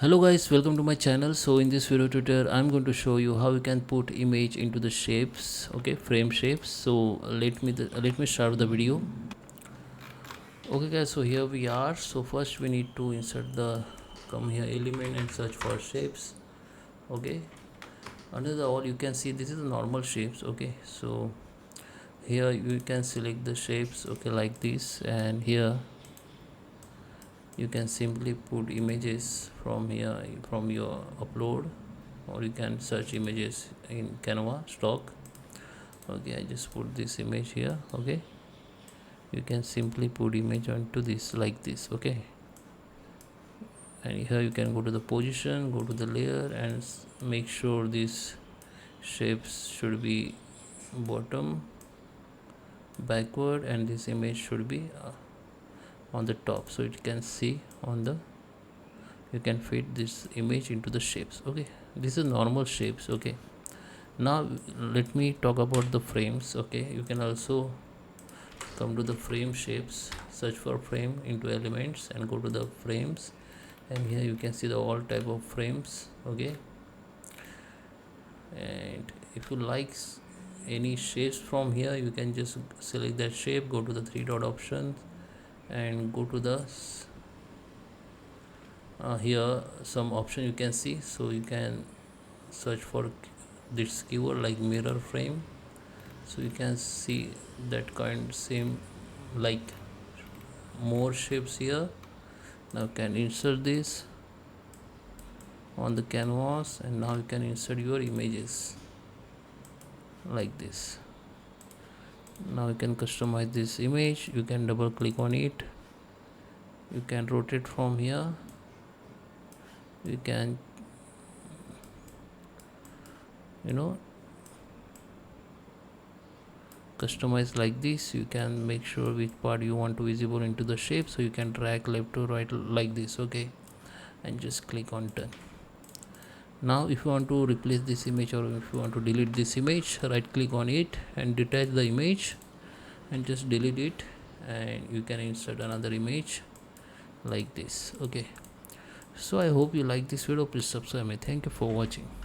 Hello guys, welcome to my channel. So in this video tutorial I'm going to show you how you can put image into the shapes, okay, frame shapes. So let me start the video. Okay guys, so here we are. So first we need to insert the come here element and search for shapes. Okay, under the all you can see this is the normal shapes. Okay, so here you can select the shapes, okay, like this, and here you can simply put images from here from your upload, or you can search images in Canva stock. Okay, I just put this image here. Okay, you can simply put image onto this like this. Okay, and here you can go to the position, go to the layer, and make sure these shapes should be bottom backward, and this image should be on the top, so you can see on the you can fit this image into the shapes. Okay, this is normal shapes. Okay, now let me talk about the frames. Okay, you can also come to the frame shapes, search for frame into elements and go to the frames, and here you can see the all type of frames. Okay, and if you like any shapes from here, you can just select that shape, go to the three dot option and go to the here some option you can see. So you can search for this keyword like mirror frame, so you can see that kind same like more shapes here. Now you can insert this on the canvas, and now you can insert your images like this. Now you can customize this image, you can double click on it, you can rotate from here, you can customize like this. You can make sure which part you want to visible into the shape, so you can drag left to right like this. Okay, and just click on done. Now if you want to replace this image, or if you want to delete this image, right click on it and detach the image and just delete it, and you can insert another image like this. Okay, so I hope you like this video. Please subscribe me. Thank you for watching.